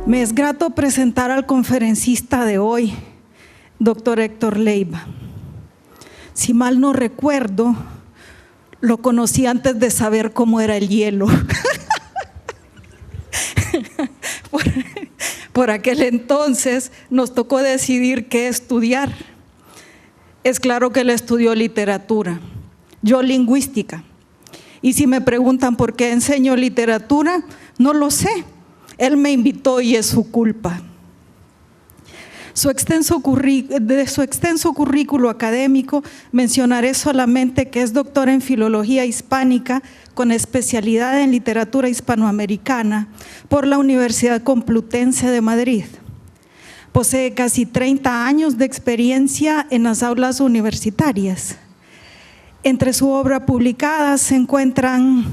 Me es grato presentar al conferencista de hoy, doctor Héctor Leiva. Si mal no recuerdo, lo conocí antes de saber cómo era el hielo. Por aquel entonces nos tocó decidir qué estudiar. Es claro que él estudió literatura, yo lingüística. Y si me preguntan por qué enseño literatura, no lo sé. Él me invitó y es su culpa. De su extenso currículo académico, mencionaré solamente que es doctor en Filología Hispánica con especialidad en Literatura Hispanoamericana por la Universidad Complutense de Madrid. Posee casi 30 años de experiencia en las aulas universitarias. Entre su obra publicada se encuentran,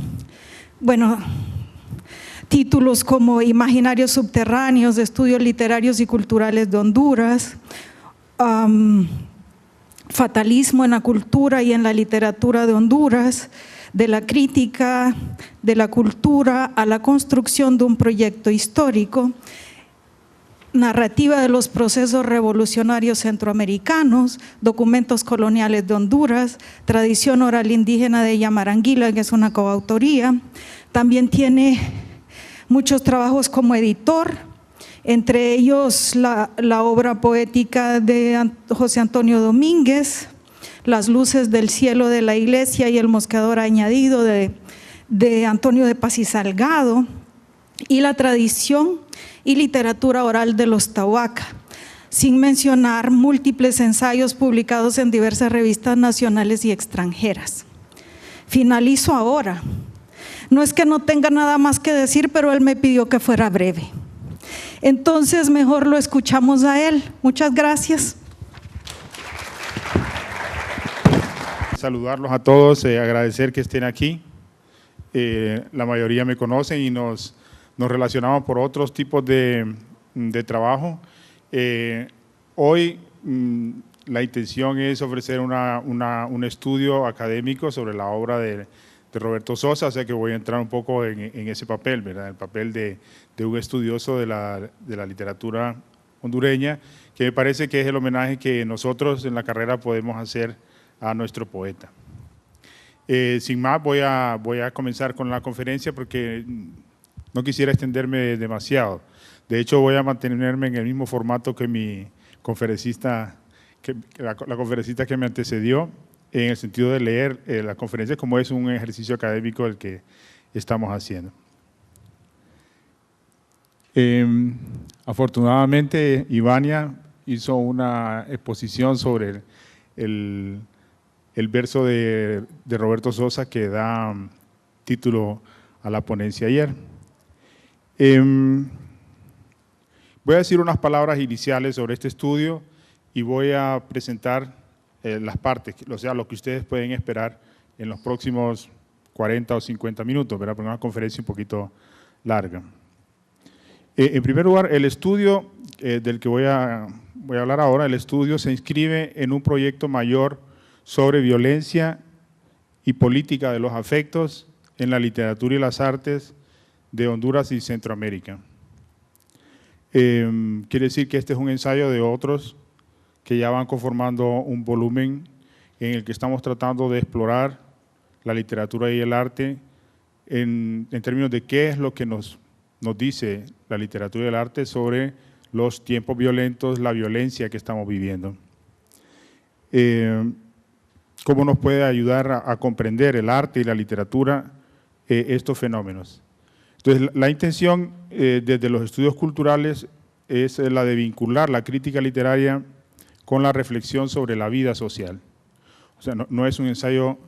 títulos como Imaginarios subterráneos, Estudios literarios y culturales de Honduras, Fatalismo en la cultura y en la literatura de Honduras, de la crítica de la cultura a la construcción de un proyecto histórico, Narrativa de los procesos revolucionarios centroamericanos, Documentos coloniales de Honduras, Tradición oral indígena de Yamaranguila, que es una coautoría. También tiene muchos trabajos como editor, entre ellos la obra poética de José Antonio Domínguez, Las luces del cielo de la iglesia y El mosqueador añadido de Antonio de Paz y Salgado, y La tradición y literatura oral de los Tahuaca, sin mencionar múltiples ensayos publicados en diversas revistas nacionales y extranjeras. Finalizo ahora. No es que no tenga nada más que decir, pero él me pidió que fuera breve. Entonces, mejor lo escuchamos a él. Muchas gracias. Saludarlos a todos, agradecer que estén aquí. La mayoría me conocen y nos relacionamos por otros tipos de trabajo. Hoy la intención es ofrecer un estudio académico sobre la obra de Roberto Sosa, o sea que voy a entrar un poco en ese papel, ¿verdad? El papel de un estudioso de la literatura hondureña, que me parece que es el homenaje que nosotros en la carrera podemos hacer a nuestro poeta. Sin más, voy a comenzar con la conferencia porque no quisiera extenderme demasiado. De hecho, voy a mantenerme en el mismo formato que mi conferencista, la conferencista que me antecedió, en el sentido de leer la conferencia como es un ejercicio académico el que estamos haciendo. Afortunadamente, Ivania hizo una exposición sobre el verso de Roberto Sosa que da título a la ponencia ayer. Voy a decir unas palabras iniciales sobre este estudio y voy a presentar las partes, o sea, lo que ustedes pueden esperar en los próximos 40 o 50 minutos, ¿verdad? Porque es una conferencia un poquito larga. En primer lugar, el estudio del que voy a hablar ahora, el estudio se inscribe en un proyecto mayor sobre violencia y política de los afectos en la literatura y las artes de Honduras y Centroamérica. Quiere decir que este es un ensayo de otros que ya van conformando un volumen en el que estamos tratando de explorar la literatura y el arte en términos de qué es lo que nos dice la literatura y el arte sobre los tiempos violentos, la violencia que estamos viviendo. Cómo nos puede ayudar a comprender el arte y la literatura estos fenómenos. Entonces, la intención desde los estudios culturales es la de vincular la crítica literaria con la reflexión sobre la vida social. O sea, no es un ensayo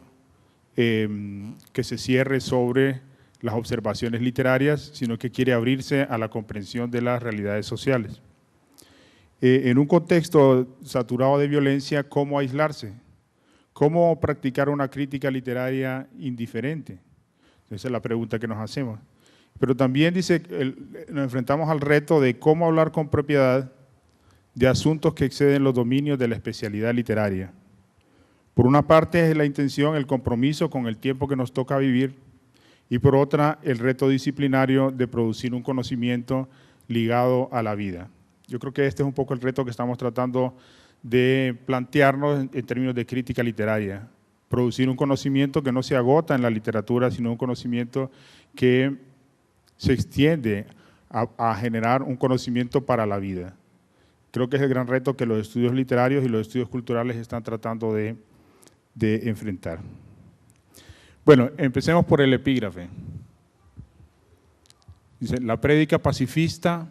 que se cierre sobre las observaciones literarias, sino que quiere abrirse a la comprensión de las realidades sociales. En un contexto saturado de violencia, ¿cómo aislarse? ¿Cómo practicar una crítica literaria indiferente? Esa es la pregunta que nos hacemos. Pero también dice, nos enfrentamos al reto de cómo hablar con propiedad de asuntos que exceden los dominios de la especialidad literaria. Por una parte es la intención, el compromiso con el tiempo que nos toca vivir, y por otra el reto disciplinario de producir un conocimiento ligado a la vida. Yo creo que este es un poco el reto que estamos tratando de plantearnos en términos de crítica literaria. Producir un conocimiento que no se agota en la literatura, sino un conocimiento que se extiende a generar un conocimiento para la vida. Creo que es el gran reto que los estudios literarios y los estudios culturales están tratando de enfrentar. Bueno, empecemos por el epígrafe. Dice, la prédica pacifista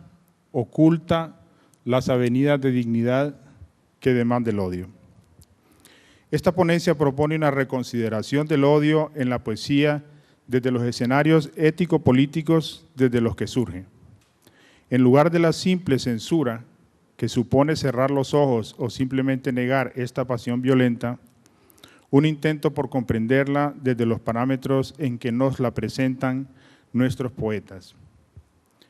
oculta las avenidas de dignidad que demanda el odio. Esta ponencia propone una reconsideración del odio en la poesía desde los escenarios ético-políticos desde los que surge. En lugar de la simple censura que supone cerrar los ojos o simplemente negar esta pasión violenta, un intento por comprenderla desde los parámetros en que nos la presentan nuestros poetas.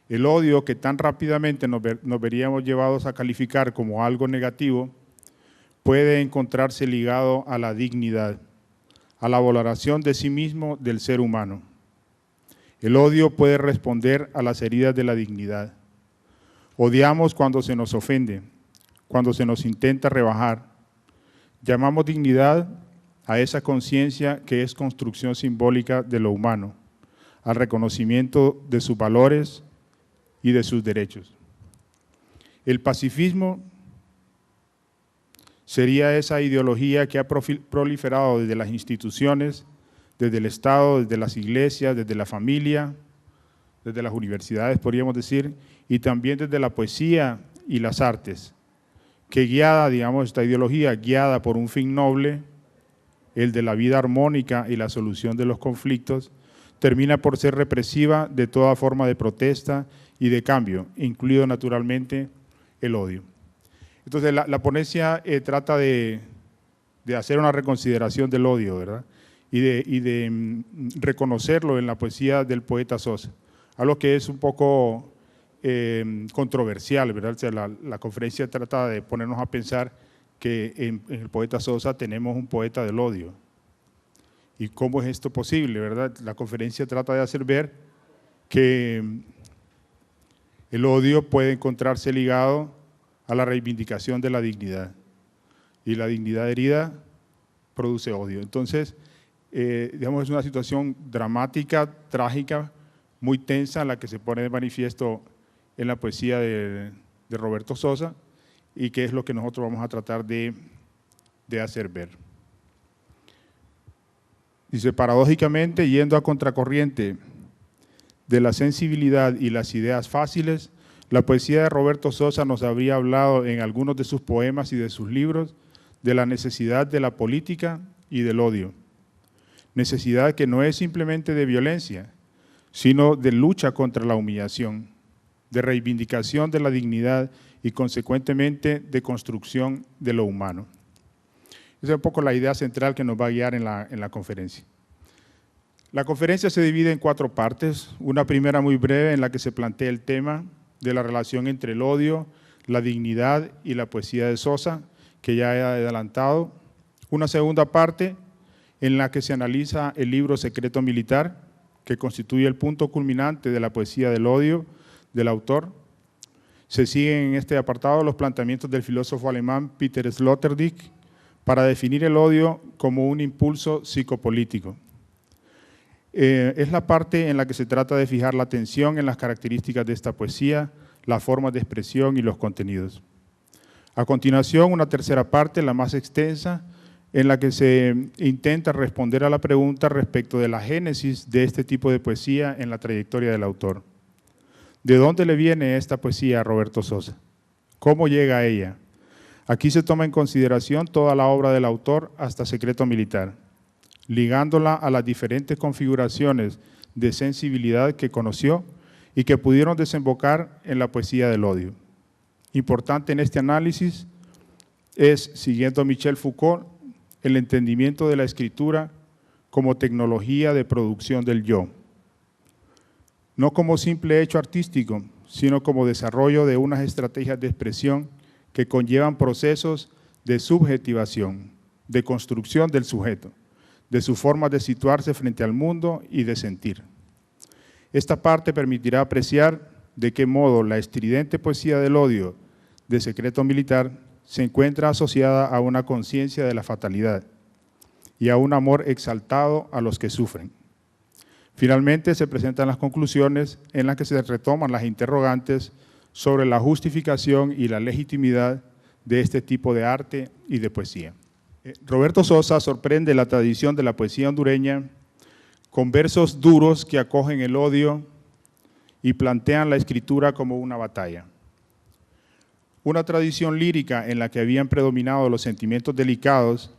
El odio que tan rápidamente nos veríamos llevados a calificar como algo negativo puede encontrarse ligado a la dignidad, a la valoración de sí mismo del ser humano. El odio puede responder a las heridas de la dignidad. Odiamos cuando se nos ofende, cuando se nos intenta rebajar. Llamamos dignidad a esa conciencia que es construcción simbólica de lo humano, al reconocimiento de sus valores y de sus derechos. El pacifismo sería esa ideología que ha proliferado desde las instituciones, desde el Estado, desde las iglesias, desde la familia, desde las universidades, podríamos decir, y también desde la poesía y las artes, que guiada, digamos, esta ideología, guiada por un fin noble, el de la vida armónica y la solución de los conflictos, termina por ser represiva de toda forma de protesta y de cambio, incluido naturalmente el odio. Entonces, la ponencia trata de hacer una reconsideración del odio, ¿verdad? Y de reconocerlo en la poesía del poeta Sosa, algo que es un poco controversial, ¿verdad? O sea, la conferencia trata de ponernos a pensar que en el poeta Sosa tenemos un poeta del odio. ¿Y cómo es esto posible, verdad? La conferencia trata de hacer ver que el odio puede encontrarse ligado a la reivindicación de la dignidad. Y la dignidad herida produce odio. Entonces, digamos, es una situación dramática, trágica, muy tensa, la que se pone de manifiesto en la poesía de Roberto Sosa, y que es lo que nosotros vamos a tratar de hacer ver. Dice, paradójicamente, yendo a contracorriente de la sensibilidad y las ideas fáciles, la poesía de Roberto Sosa nos habría hablado en algunos de sus poemas y de sus libros de la necesidad de la política y del odio. Necesidad que no es simplemente de violencia, sino de lucha contra la humillación, de reivindicación de la dignidad y consecuentemente de construcción de lo humano. Esa es un poco la idea central que nos va a guiar en la conferencia. La conferencia se divide en 4 partes, una primera muy breve en la que se plantea el tema de la relación entre el odio, la dignidad y la poesía de Sosa, que ya he adelantado. Una segunda parte en la que se analiza el libro Secreto Militar, que constituye el punto culminante de la poesía del odio del autor. Se siguen en este apartado los planteamientos del filósofo alemán Peter Sloterdijk para definir el odio como un impulso psicopolítico. Es la parte en la que se trata de fijar la atención en las características de esta poesía, las formas de expresión y los contenidos. A continuación, una tercera parte, la más extensa, en la que se intenta responder a la pregunta respecto de la génesis de este tipo de poesía en la trayectoria del autor. ¿De dónde le viene esta poesía a Roberto Sosa? ¿Cómo llega a ella? Aquí se toma en consideración toda la obra del autor hasta Secreto Militar, ligándola a las diferentes configuraciones de sensibilidad que conoció y que pudieron desembocar en la poesía del odio. Importante en este análisis es, siguiendo a Michel Foucault, el entendimiento de la escritura como tecnología de producción del yo, no como simple hecho artístico, sino como desarrollo de unas estrategias de expresión que conllevan procesos de subjetivación, de construcción del sujeto, de su forma de situarse frente al mundo y de sentir. Esta parte permitirá apreciar de qué modo la estridente poesía del odio de Secreto Militar se encuentra asociada a una conciencia de la fatalidad y a un amor exaltado a los que sufren. Finalmente se presentan las conclusiones en las que se retoman las interrogantes sobre la justificación y la legitimidad de este tipo de arte y de poesía. Roberto Sosa sorprende la tradición de la poesía hondureña con versos duros que acogen el odio y plantean la escritura como una batalla. Una tradición lírica en la que habían predominado los sentimientos delicados,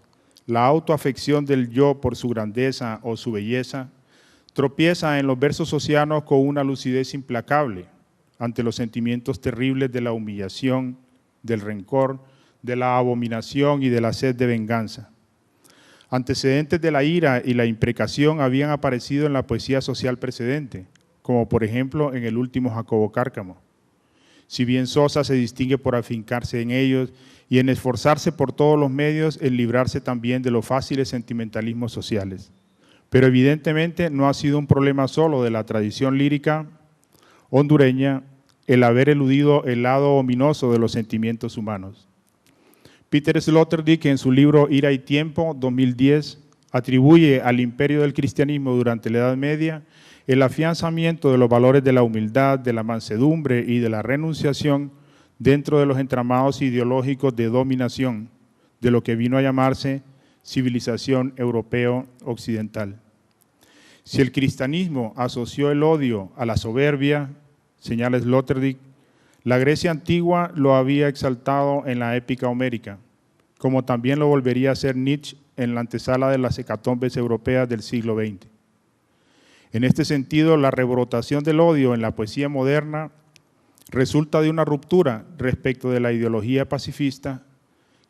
la autoafección del yo por su grandeza o su belleza, tropieza en los versos ocianos con una lucidez implacable ante los sentimientos terribles de la humillación, del rencor, de la abominación y de la sed de venganza. Antecedentes de la ira y la imprecación habían aparecido en la poesía social precedente, como por ejemplo en el último Jacobo Cárcamo. Si bien Sosa se distingue por afincarse en ellos y en esforzarse por todos los medios en librarse también de los fáciles sentimentalismos sociales. Pero evidentemente no ha sido un problema solo de la tradición lírica hondureña el haber eludido el lado ominoso de los sentimientos humanos. Peter Sloterdijk, en su libro Ira y Tiempo, 2010, atribuye al imperio del cristianismo durante la Edad Media el afianzamiento de los valores de la humildad, de la mansedumbre y de la renunciación dentro de los entramados ideológicos de dominación de lo que vino a llamarse civilización europeo-occidental. Si el cristianismo asoció el odio a la soberbia, señala Sloterdijk, la Grecia antigua lo había exaltado en la épica homérica, como también lo volvería a hacer Nietzsche en la antesala de las hecatombes europeas del siglo XX. En este sentido, la rebrotación del odio en la poesía moderna resulta de una ruptura respecto de la ideología pacifista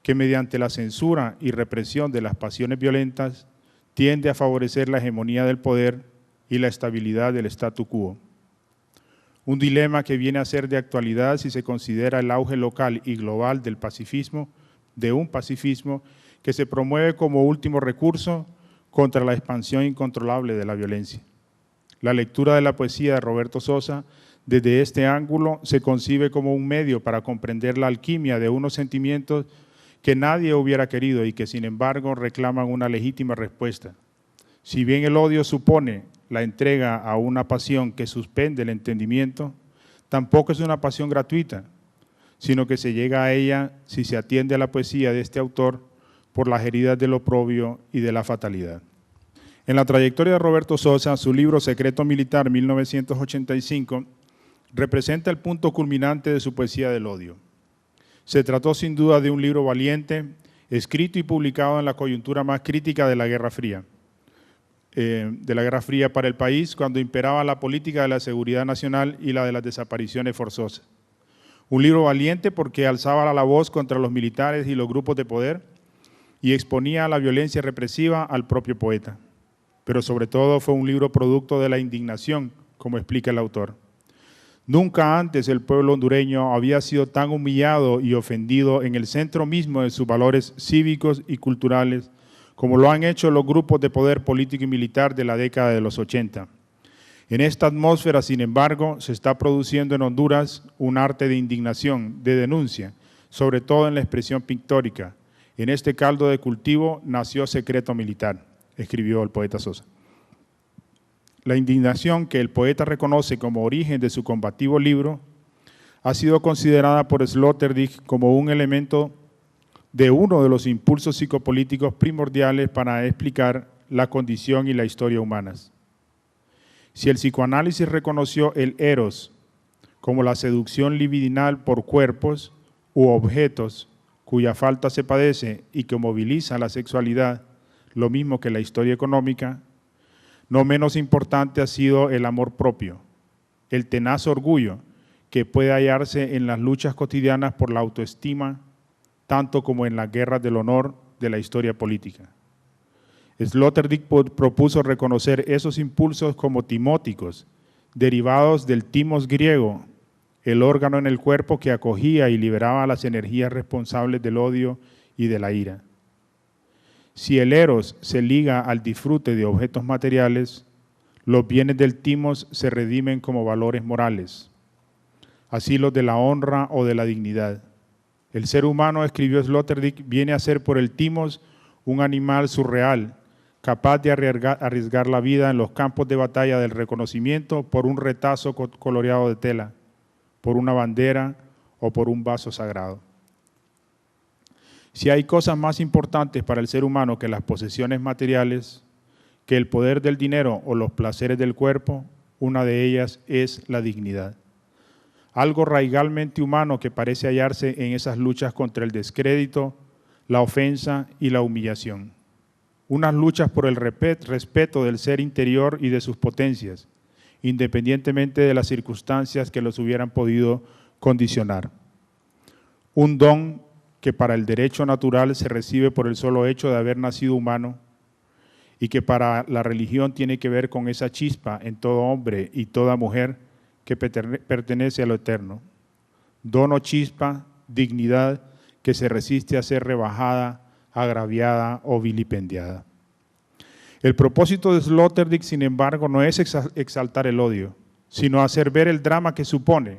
que mediante la censura y represión de las pasiones violentas tiende a favorecer la hegemonía del poder y la estabilidad del statu quo. Un dilema que viene a ser de actualidad si se considera el auge local y global del pacifismo, de un pacifismo que se promueve como último recurso contra la expansión incontrolable de la violencia. La lectura de la poesía de Roberto Sosa desde este ángulo se concibe como un medio para comprender la alquimia de unos sentimientos que nadie hubiera querido y que sin embargo reclaman una legítima respuesta. Si bien el odio supone la entrega a una pasión que suspende el entendimiento, tampoco es una pasión gratuita, sino que se llega a ella si se atiende a la poesía de este autor por las heridas del oprobio y de la fatalidad. En la trayectoria de Roberto Sosa, su libro Secreto Militar, 1985, representa el punto culminante de su poesía del odio. Se trató sin duda de un libro valiente, escrito y publicado en la coyuntura más crítica de la Guerra Fría. Para el país, cuando imperaba la política de la seguridad nacional y la de las desapariciones forzosas. Un libro valiente porque alzaba la voz contra los militares y los grupos de poder y exponía la violencia represiva al propio poeta. Pero sobre todo fue un libro producto de la indignación, como explica el autor. Nunca antes el pueblo hondureño había sido tan humillado y ofendido en el centro mismo de sus valores cívicos y culturales, como lo han hecho los grupos de poder político y militar de la década de los 80. En esta atmósfera, sin embargo, se está produciendo en Honduras un arte de indignación, de denuncia, sobre todo en la expresión pictórica. En este caldo de cultivo nació Secreto Militar, escribió el poeta Sosa. La indignación que el poeta reconoce como origen de su combativo libro ha sido considerada por Sloterdijk como un elemento de uno de los impulsos psicopolíticos primordiales para explicar la condición y la historia humanas. Si el psicoanálisis reconoció el eros como la seducción libidinal por cuerpos u objetos cuya falta se padece y que moviliza la sexualidad, lo mismo que la historia económica, no menos importante ha sido el amor propio, el tenaz orgullo que puede hallarse en las luchas cotidianas por la autoestima, tanto como en las guerras del honor de la historia política. Sloterdijk propuso reconocer esos impulsos como timóticos, derivados del timos griego, el órgano en el cuerpo que acogía y liberaba las energías responsables del odio y de la ira. Si el eros se liga al disfrute de objetos materiales, los bienes del timos se redimen como valores morales. así los de la honra o de la dignidad. El ser humano, escribió Sloterdijk, viene a ser por el timos un animal surreal, capaz de arriesgar la vida en los campos de batalla del reconocimiento por un retazo coloreado de tela, por una bandera o por un vaso sagrado. Si hay cosas más importantes para el ser humano que las posesiones materiales, que el poder del dinero o los placeres del cuerpo, una de ellas es la dignidad. Algo radicalmente humano que parece hallarse en esas luchas contra el descrédito, la ofensa y la humillación. Unas luchas por el respeto del ser interior y de sus potencias, independientemente de las circunstancias que los hubieran podido condicionar. Un don que para el derecho natural se recibe por el solo hecho de haber nacido humano y que para la religión tiene que ver con esa chispa en todo hombre y toda mujer que pertenece a lo eterno. Don o chispa, dignidad que se resiste a ser rebajada, agraviada o vilipendiada. El propósito de Sloterdijk, sin embargo, no es exaltar el odio, sino hacer ver el drama que supone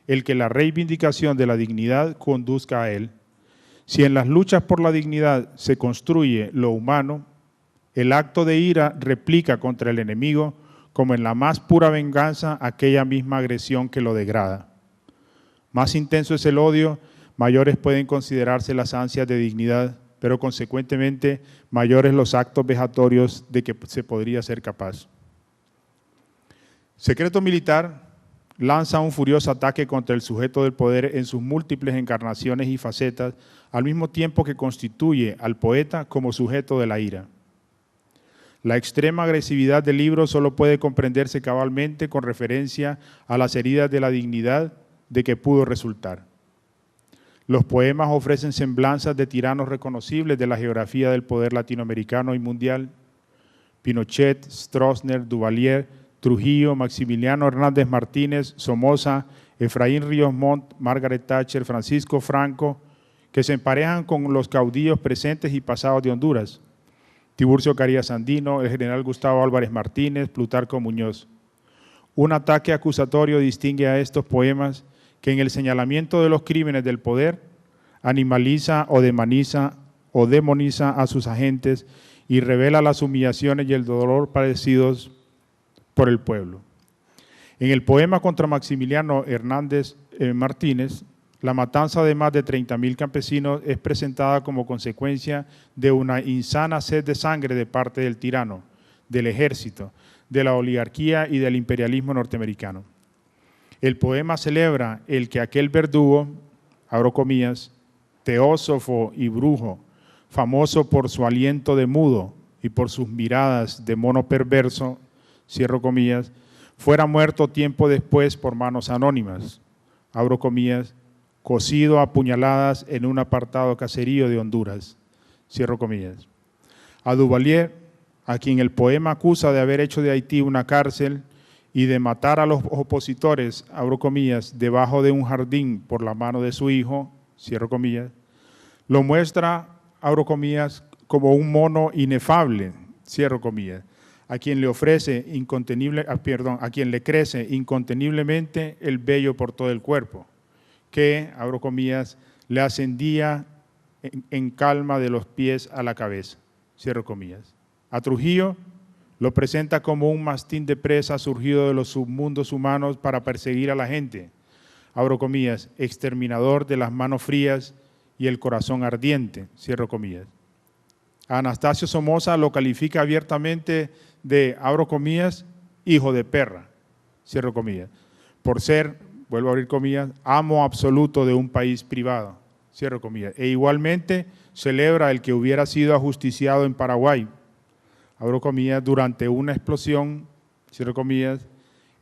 el que la reivindicación de la dignidad conduzca a él. Si en las luchas por la dignidad se construye lo humano, el acto de ira replica contra el enemigo como en la más pura venganza aquella misma agresión que lo degrada. Más intenso es el odio, mayores pueden considerarse las ansias de dignidad, pero consecuentemente mayores los actos vejatorios de que se podría ser capaz. Secreto Militar lanza un furioso ataque contra el sujeto del poder en sus múltiples encarnaciones y facetas, al mismo tiempo que constituye al poeta como sujeto de la ira. La extrema agresividad del libro solo puede comprenderse cabalmente con referencia a las heridas de la dignidad de que pudo resultar. Los poemas ofrecen semblanzas de tiranos reconocibles de la geografía del poder latinoamericano y mundial: Pinochet, Stroessner, Duvalier, Trujillo, Maximiliano Hernández Martínez, Somoza, Efraín Ríos Montt, Margaret Thatcher, Francisco Franco, que se emparejan con los caudillos presentes y pasados de Honduras: Tiburcio Carías Andino, el general Gustavo Álvarez Martínez, Plutarco Muñoz. Un ataque acusatorio distingue a estos poemas que en el señalamiento de los crímenes del poder animaliza o demoniza a sus agentes y revela las humillaciones y el dolor padecidos por el pueblo. En el poema contra Maximiliano Hernández Martínez, la matanza de más de 30.000 campesinos es presentada como consecuencia de una insana sed de sangre de parte del tirano, del ejército, de la oligarquía y del imperialismo norteamericano. El poema celebra el que aquel verdugo, abro comillas, teósofo y brujo, famoso por su aliento de mudo y por sus miradas de mono perverso, cierro comillas, fuera muerto tiempo después por manos anónimas, abro comillas, cocido a puñaladas en un apartado caserío de Honduras, cierro comillas. A Duvalier, a quien el poema acusa de haber hecho de Haití una cárcel y de matar a los opositores, abro comillas, debajo de un jardín por la mano de su hijo, cierro comillas, lo muestra, abro comillas, como un mono inefable, cierro comillas, a quien le crece inconteniblemente el vello por todo el cuerpo, que, abro comillas, le ascendía en calma de los pies a la cabeza, cierro comillas. A Trujillo lo presenta como un mastín de presa surgido de los submundos humanos para perseguir a la gente, abro comillas, exterminador de las manos frías y el corazón ardiente, cierro comillas. A Anastasio Somoza lo califica abiertamente de, abro comillas, hijo de perra, cierro comillas, por ser, vuelvo a abrir comillas, amo absoluto de un país privado, cierro comillas. E igualmente celebra el que hubiera sido ajusticiado en Paraguay, abro comillas, durante una explosión, cierro comillas,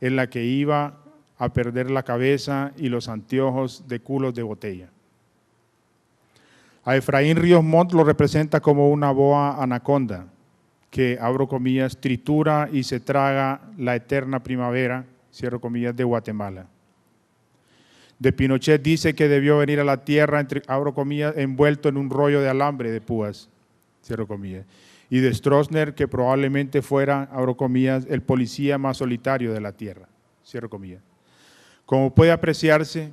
en la que iba a perder la cabeza y los anteojos de culos de botella. A Efraín Ríos Montt lo representa como una boa anaconda que, abro comillas, tritura y se traga la eterna primavera, cierro comillas, de Guatemala. De Pinochet dice que debió venir a la tierra, abro comillas, envuelto en un rollo de alambre de púas, cierro comillas. Y de Stroessner que probablemente fuera, abro comillas, el policía más solitario de la tierra, cierro comillas. Como puede apreciarse,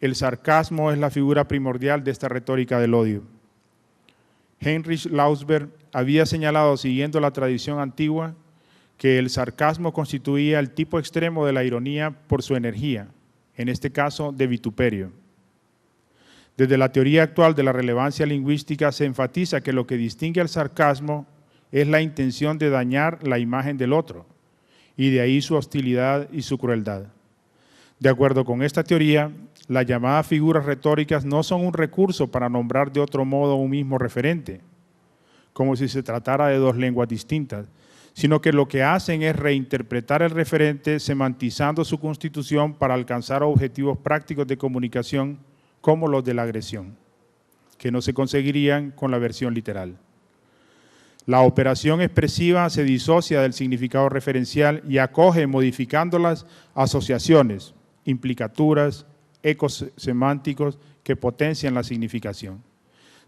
el sarcasmo es la figura primordial de esta retórica del odio. Heinrich Lausberg había señalado, siguiendo la tradición antigua, que el sarcasmo constituía el tipo extremo de la ironía por su energía, en este caso de vituperio. Desde la teoría actual de la relevancia lingüística se enfatiza que lo que distingue al sarcasmo es la intención de dañar la imagen del otro, y de ahí su hostilidad y su crueldad. De acuerdo con esta teoría, las llamadas figuras retóricas no son un recurso para nombrar de otro modo un mismo referente, como si se tratara de dos lenguas distintas, sino que lo que hacen es reinterpretar el referente semantizando su constitución para alcanzar objetivos prácticos de comunicación como los de la agresión, que no se conseguirían con la versión literal. La operación expresiva se disocia del significado referencial y acoge, modificándolas, asociaciones, implicaturas, ecos semánticos que potencian la significación.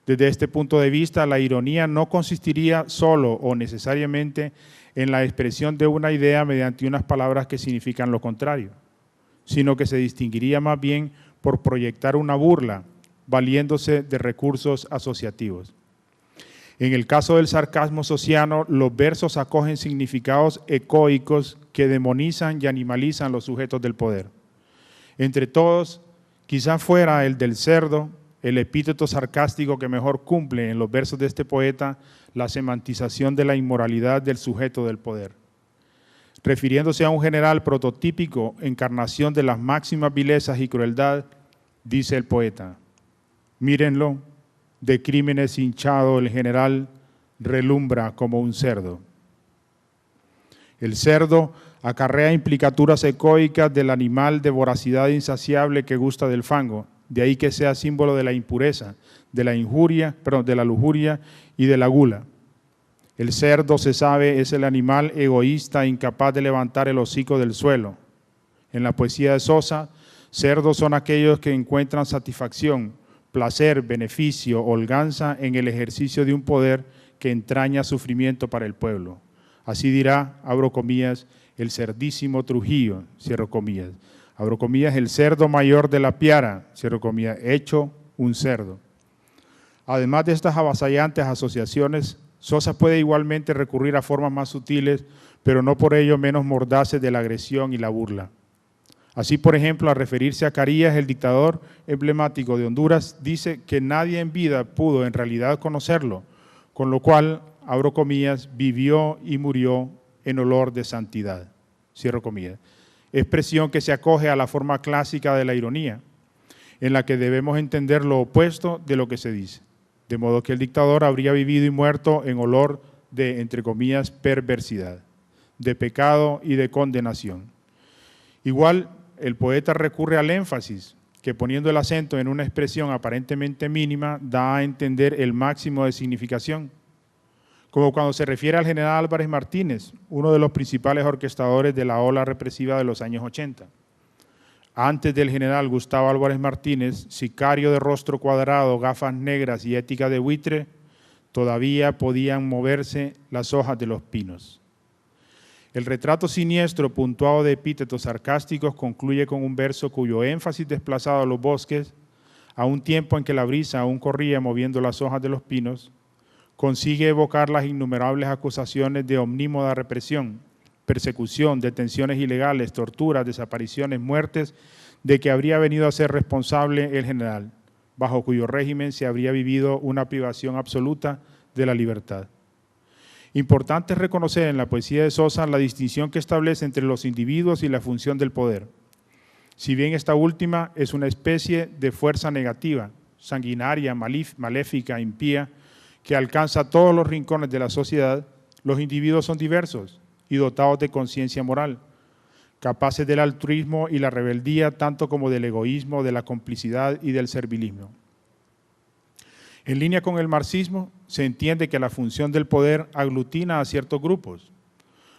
Desde este punto de vista, la ironía no consistiría solo o necesariamente en la expresión de una idea mediante unas palabras que significan lo contrario, sino que se distinguiría más bien por proyectar una burla, valiéndose de recursos asociativos. En el caso del sarcasmo sociano, los versos acogen significados ecoicos que demonizan y animalizan los sujetos del poder. Entre todos, quizás fuera el del cerdo, el epíteto sarcástico que mejor cumple en los versos de este poeta la semantización de la inmoralidad del sujeto del poder. Refiriéndose a un general prototípico, encarnación de las máximas vilezas y crueldad, dice el poeta: mírenlo, de crímenes hinchado el general, relumbra como un cerdo. El cerdo acarrea implicaturas ecoicas del animal de voracidad insaciable que gusta del fango, de ahí que sea símbolo de la impureza, de la injuria, de la lujuria y de la gula. El cerdo, se sabe, es el animal egoísta incapaz de levantar el hocico del suelo. En la poesía de Sosa, cerdos son aquellos que encuentran satisfacción, placer, beneficio, holganza en el ejercicio de un poder que entraña sufrimiento para el pueblo. Así dirá, abro comillas, el cerdísimo Trujillo, cierro comillas. Abro comillas, el cerdo mayor de la piara, cierro comillas, hecho un cerdo. Además de estas avasallantes asociaciones, Sosa puede igualmente recurrir a formas más sutiles, pero no por ello menos mordaces de la agresión y la burla. Así, por ejemplo, al referirse a Carías, el dictador emblemático de Honduras, dice que nadie en vida pudo en realidad conocerlo, con lo cual, abro comillas, vivió y murió en olor de santidad, cierro comillas. Expresión que se acoge a la forma clásica de la ironía, en la que debemos entender lo opuesto de lo que se dice, de modo que el dictador habría vivido y muerto en olor de, entre comillas, perversidad, de pecado y de condenación. Igual, el poeta recurre al énfasis, que poniendo el acento en una expresión aparentemente mínima, da a entender el máximo de significación, como cuando se refiere al general Álvarez Martínez, uno de los principales orquestadores de la ola represiva de los años 80. Antes del general Gustavo Álvarez Martínez, sicario de rostro cuadrado, gafas negras y ética de buitre, todavía podían moverse las hojas de los pinos. El retrato siniestro, puntuado de epítetos sarcásticos, concluye con un verso cuyo énfasis desplazado a los bosques, a un tiempo en que la brisa aún corría moviendo las hojas de los pinos, consigue evocar las innumerables acusaciones de omnímoda represión, persecución, detenciones ilegales, torturas, desapariciones, muertes, de que habría venido a ser responsable el general, bajo cuyo régimen se habría vivido una privación absoluta de la libertad. Importante es reconocer en la poesía de Sosa la distinción que establece entre los individuos y la función del poder. Si bien esta última es una especie de fuerza negativa, sanguinaria, maléfica, impía, que alcanza todos los rincones de la sociedad, los individuos son diversos y dotados de conciencia moral, capaces del altruismo y la rebeldía, tanto como del egoísmo, de la complicidad y del servilismo. En línea con el marxismo, se entiende que la función del poder aglutina a ciertos grupos,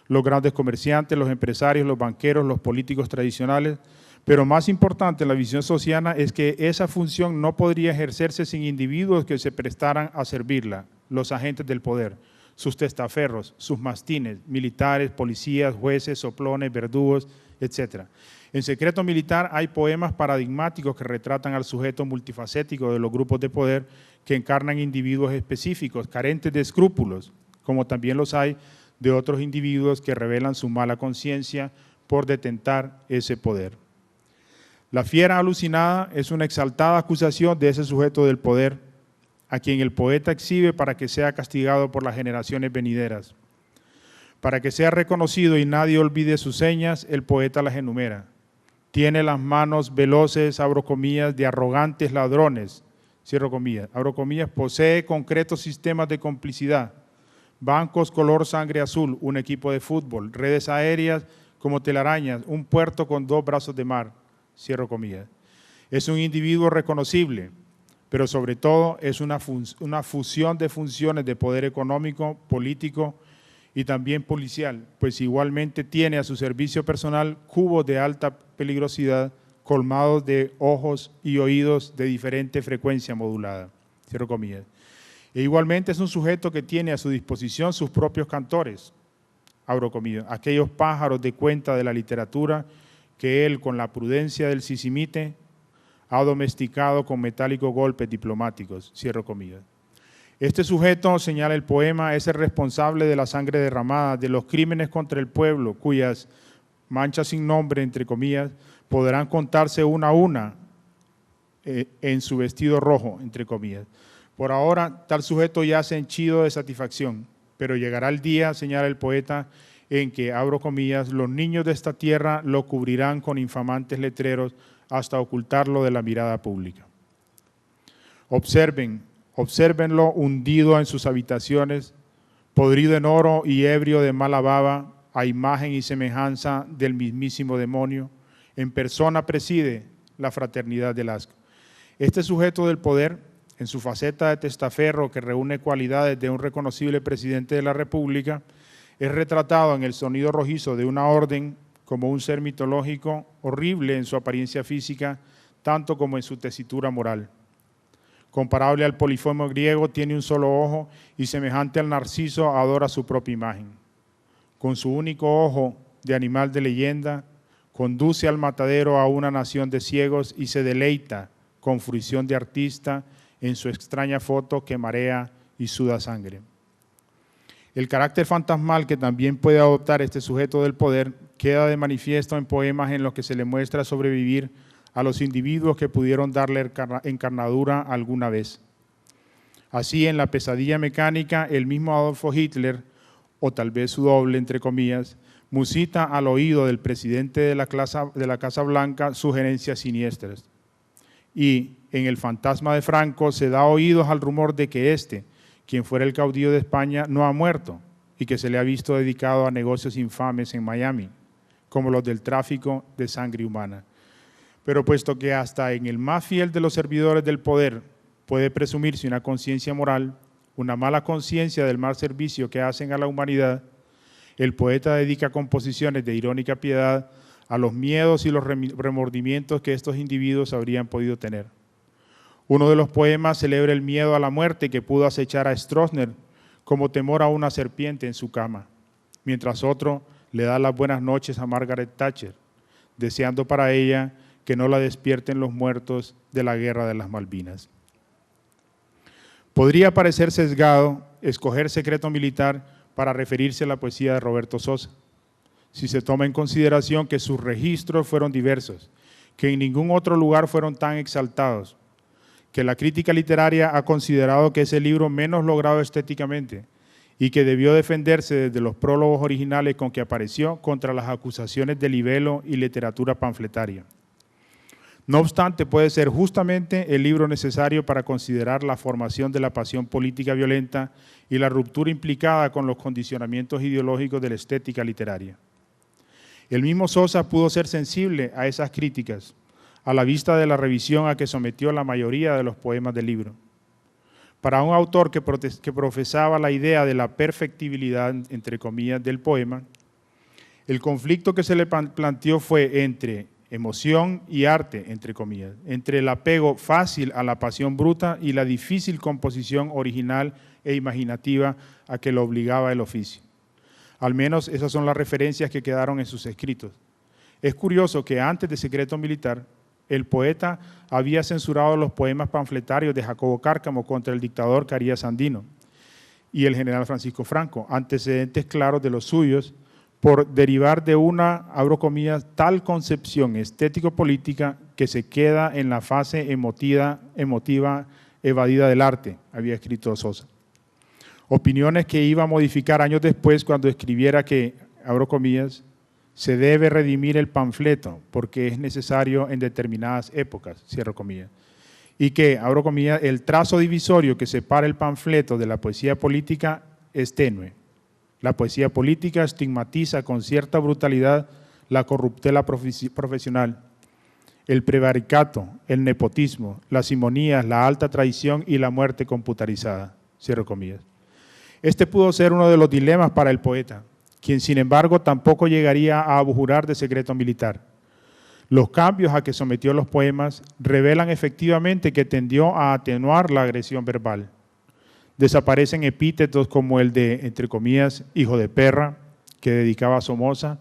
los grandes comerciantes, los empresarios, los banqueros, los políticos tradicionales, pero más importante en la visión sociana es que esa función no podría ejercerse sin individuos que se prestaran a servirla, los agentes del poder, sus testaferros, sus mastines, militares, policías, jueces, soplones, verdugos, etc. En Secreto Militar hay poemas paradigmáticos que retratan al sujeto multifacético de los grupos de poder que encarnan individuos específicos, carentes de escrúpulos, como también los hay de otros individuos que revelan su mala conciencia por detentar ese poder. La fiera alucinada es una exaltada acusación de ese sujeto del poder, a quien el poeta exhibe para que sea castigado por las generaciones venideras. Para que sea reconocido y nadie olvide sus señas, el poeta las enumera. Tiene las manos veloces, abro comillas, de arrogantes ladrones, cierro comillas, abro comillas, posee concretos sistemas de complicidad, bancos color sangre azul, un equipo de fútbol, redes aéreas como telarañas, un puerto con 2 brazos de mar, cierro comillas. Es un individuo reconocible, pero sobre todo es una fusión de funciones de poder económico, político y también policial, pues igualmente tiene a su servicio personal cubos de alta peligrosidad colmados de ojos y oídos de diferente frecuencia modulada, cierro comillas. E igualmente es un sujeto que tiene a su disposición sus propios cantores, abro comillas, aquellos pájaros de cuenta de la literatura que él, con la prudencia del sisimite, ha domesticado con metálicos golpes diplomáticos, cierro comillas. Este sujeto, señala el poema, es el responsable de la sangre derramada, de los crímenes contra el pueblo, cuyas manchas sin nombre, entre comillas, podrán contarse una a una en su vestido rojo, entre comillas. Por ahora, tal sujeto yace henchido de satisfacción, pero llegará el día, señala el poeta, en que, abro comillas, los niños de esta tierra lo cubrirán con infamantes letreros hasta ocultarlo de la mirada pública. Obsérvenlo hundido en sus habitaciones, podrido en oro y ebrio de mala baba, a imagen y semejanza del mismísimo demonio, en persona preside la fraternidad del asco. Este sujeto del poder, en su faceta de testaferro que reúne cualidades de un reconocible presidente de la República, es retratado en el sonido rojizo de una orden como un ser mitológico horrible en su apariencia física, tanto como en su tesitura moral. Comparable al Polifemo griego, tiene un solo ojo y semejante al narciso adora su propia imagen. Con su único ojo de animal de leyenda, conduce al matadero a una nación de ciegos y se deleita con fruición de artista en su extraña foto que marea y suda sangre. El carácter fantasmal que también puede adoptar este sujeto del poder queda de manifiesto en poemas en los que se le muestra sobrevivir a los individuos que pudieron darle encarnadura alguna vez. Así, en La pesadilla mecánica, el mismo Adolfo Hitler, o tal vez su doble, entre comillas, musita al oído del presidente de la Casa Blanca sugerencias siniestras. Y en El fantasma de Franco se da oídos al rumor de que éste, quien fuera el caudillo de España, no ha muerto y que se le ha visto dedicado a negocios infames en Miami, como los del tráfico de sangre humana. Pero puesto que hasta en el más fiel de los servidores del poder puede presumirse una conciencia moral, una mala conciencia del mal servicio que hacen a la humanidad, el poeta dedica composiciones de irónica piedad a los miedos y los remordimientos que estos individuos habrían podido tener. Uno de los poemas celebra el miedo a la muerte que pudo acechar a Stroessner como temor a una serpiente en su cama, mientras otro le da las buenas noches a Margaret Thatcher, deseando para ella que no la despierten los muertos de la Guerra de las Malvinas. Podría parecer sesgado escoger Secreto Militar para referirse a la poesía de Roberto Sosa, si se toma en consideración que sus registros fueron diversos, que en ningún otro lugar fueron tan exaltados, que la crítica literaria ha considerado que es el libro menos logrado estéticamente y que debió defenderse desde los prólogos originales con que apareció contra las acusaciones de libelo y literatura panfletaria. No obstante, puede ser justamente el libro necesario para considerar la formación de la pasión política violenta y la ruptura implicada con los condicionamientos ideológicos de la estética literaria. El mismo Sosa pudo ser sensible a esas críticas, a la vista de la revisión a que sometió la mayoría de los poemas del libro. Para un autor que profesaba la idea de la perfectibilidad, entre comillas, del poema, el conflicto que se le planteó fue entre emoción y arte, entre comillas, entre el apego fácil a la pasión bruta y la difícil composición original e imaginativa a que lo obligaba el oficio. Al menos esas son las referencias que quedaron en sus escritos. Es curioso que antes de Secreto Militar, el poeta había censurado los poemas panfletarios de Jacobo Cárcamo contra el dictador Carías Sandino y el general Francisco Franco, antecedentes claros de los suyos, por derivar de una, abro comillas, tal concepción estético-política que se queda en la fase emotiva evadida del arte, había escrito Sosa. Opiniones que iba a modificar años después cuando escribiera que, abro comillas, se debe redimir el panfleto porque es necesario en determinadas épocas, cierro comillas. Y que, abro comillas, el trazo divisorio que separa el panfleto de la poesía política es tenue. La poesía política estigmatiza con cierta brutalidad la corruptela profesional, el prevaricato, el nepotismo, las simonías, la alta traición y la muerte computarizada, cierro comillas. Este pudo ser uno de los dilemas para el poeta, quien sin embargo tampoco llegaría a abjurar de Secreto Militar. Los cambios a que sometió los poemas revelan efectivamente que tendió a atenuar la agresión verbal. Desaparecen epítetos como el de, entre comillas, hijo de perra, que dedicaba a Somoza,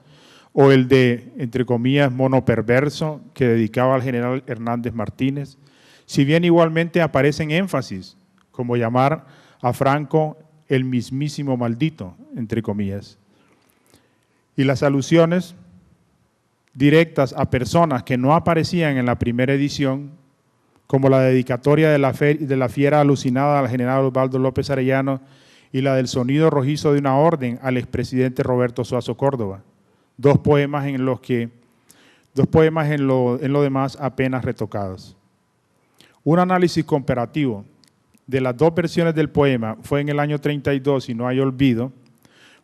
o el de, entre comillas, mono perverso, que dedicaba al general Hernández Martínez, si bien igualmente aparecen énfasis, como llamar a Franco el mismísimo maldito, entre comillas. Y las alusiones directas a personas que no aparecían en la primera edición, como la dedicatoria de la fiera alucinada al general Osvaldo López Arellano y la del sonido rojizo de una orden al expresidente Roberto Suazo Córdoba, dos poemas en lo demás apenas retocados. Un análisis comparativo de las dos versiones del poema fue en el año 32 y no hay olvido,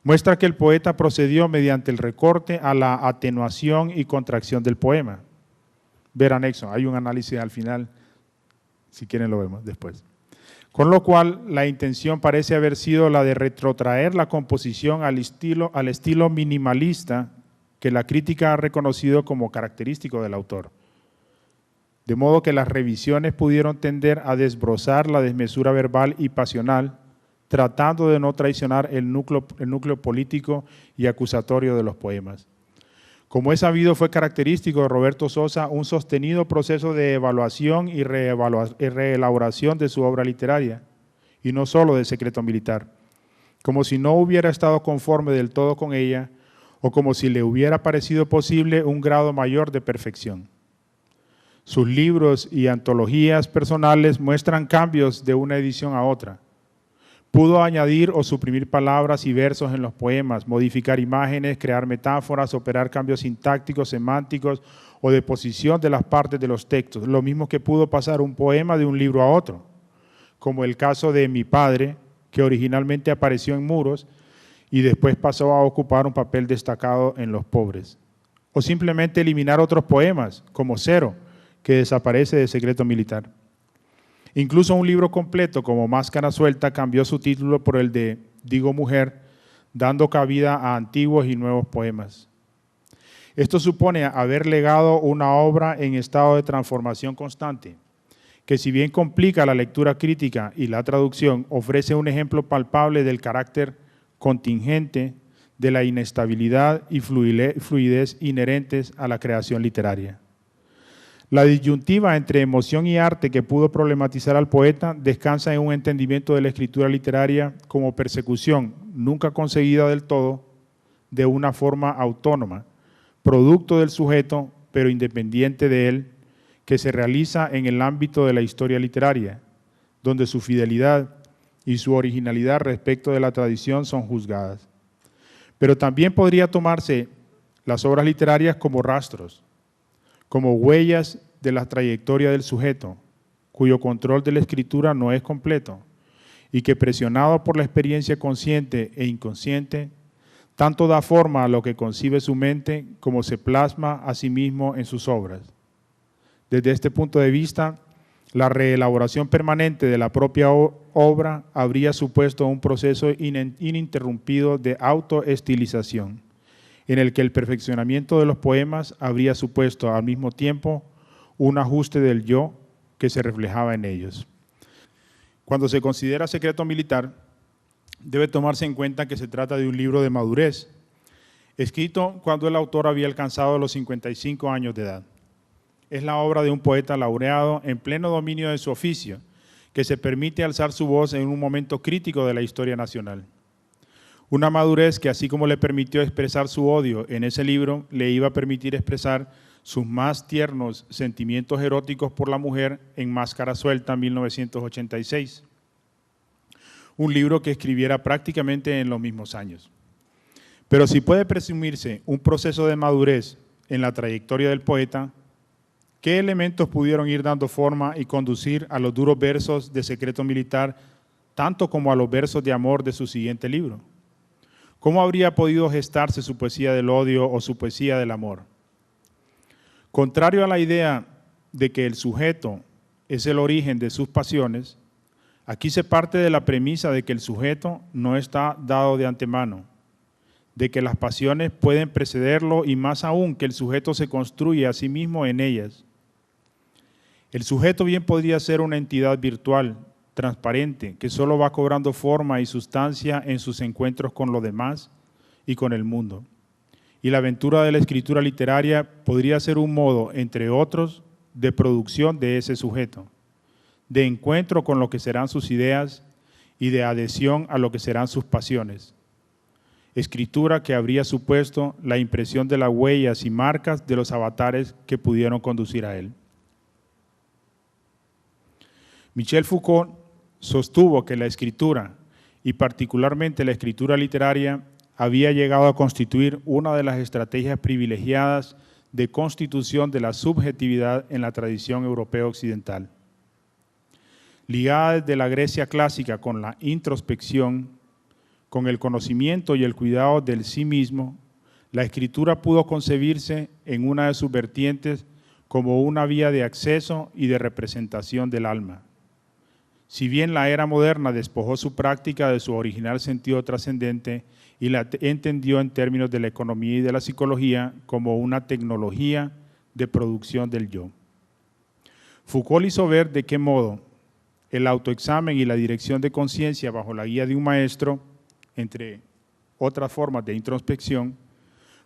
muestra que el poeta procedió mediante el recorte a la atenuación y contracción del poema. Ver anexo, hay un análisis al final, si quieren lo vemos después. Con lo cual, la intención parece haber sido la de retrotraer la composición al estilo minimalista que la crítica ha reconocido como característico del autor. De modo que las revisiones pudieron tender a desbrozar la desmesura verbal y pasional, tratando de no traicionar el núcleo político y acusatorio de los poemas. Como es sabido, fue característico de Roberto Sosa un sostenido proceso de evaluación y reelaboración de su obra literaria, y no solo de Secreto Militar, como si no hubiera estado conforme del todo con ella, o como si le hubiera parecido posible un grado mayor de perfección. Sus libros y antologías personales muestran cambios de una edición a otra. Pudo añadir o suprimir palabras y versos en los poemas, modificar imágenes, crear metáforas, operar cambios sintácticos, semánticos o de posición de las partes de los textos, lo mismo que pudo pasar un poema de un libro a otro, como el caso de Mi Padre, que originalmente apareció en Muros y después pasó a ocupar un papel destacado en Los Pobres. O simplemente eliminar otros poemas, como Cero, que desaparece de Secreto Militar. Incluso un libro completo como Máscara Suelta cambió su título por el de Digo Mujer, dando cabida a antiguos y nuevos poemas. Esto supone haber legado una obra en estado de transformación constante, que si bien complica la lectura crítica y la traducción, ofrece un ejemplo palpable del carácter contingente, de la inestabilidad y fluidez inherentes a la creación literaria. La disyuntiva entre emoción y arte que pudo problematizar al poeta descansa en un entendimiento de la escritura literaria como persecución, nunca conseguida del todo, de una forma autónoma, producto del sujeto, pero independiente de él, que se realiza en el ámbito de la historia literaria, donde su fidelidad y su originalidad respecto de la tradición son juzgadas. Pero también podría tomarse las obras literarias como rastros, como huellas de la trayectoria del sujeto, cuyo control de la escritura no es completo y que, presionado por la experiencia consciente e inconsciente, tanto da forma a lo que concibe su mente como se plasma a sí mismo en sus obras. Desde este punto de vista, la reelaboración permanente de la propia obra habría supuesto un proceso ininterrumpido de autoestilización, en el que el perfeccionamiento de los poemas habría supuesto al mismo tiempo un ajuste del yo que se reflejaba en ellos. Cuando se considera Secreto Militar, debe tomarse en cuenta que se trata de un libro de madurez, escrito cuando el autor había alcanzado los 55 años de edad. Es la obra de un poeta laureado en pleno dominio de su oficio, que se permite alzar su voz en un momento crítico de la historia nacional. Una madurez que, así como le permitió expresar su odio en ese libro, le iba a permitir expresar sus más tiernos sentimientos eróticos por la mujer en Máscara Suelta, 1986. Un libro que escribiera prácticamente en los mismos años. Pero si puede presumirse un proceso de madurez en la trayectoria del poeta, ¿qué elementos pudieron ir dando forma y conducir a los duros versos de Secreto Militar, tanto como a los versos de amor de su siguiente libro? ¿Cómo habría podido gestarse su poesía del odio o su poesía del amor? Contrario a la idea de que el sujeto es el origen de sus pasiones, aquí se parte de la premisa de que el sujeto no está dado de antemano, de que las pasiones pueden precederlo y más aún que el sujeto se construye a sí mismo en ellas. El sujeto bien podría ser una entidad virtual, transparente, que solo va cobrando forma y sustancia en sus encuentros con los demás y con el mundo. Y la aventura de la escritura literaria podría ser un modo, entre otros, de producción de ese sujeto, de encuentro con lo que serán sus ideas y de adhesión a lo que serán sus pasiones. Escritura que habría supuesto la impresión de las huellas y marcas de los avatares que pudieron conducir a él. Michel Foucault sostuvo que la escritura, y particularmente la escritura literaria, había llegado a constituir una de las estrategias privilegiadas de constitución de la subjetividad en la tradición europea occidental. Ligada desde la Grecia clásica con la introspección, con el conocimiento y el cuidado del sí mismo, la escritura pudo concebirse en una de sus vertientes como una vía de acceso y de representación del alma. Si bien la era moderna despojó su práctica de su original sentido trascendente y la entendió en términos de la economía y de la psicología como una tecnología de producción del yo. Foucault hizo ver de qué modo el autoexamen y la dirección de conciencia bajo la guía de un maestro, entre otras formas de introspección,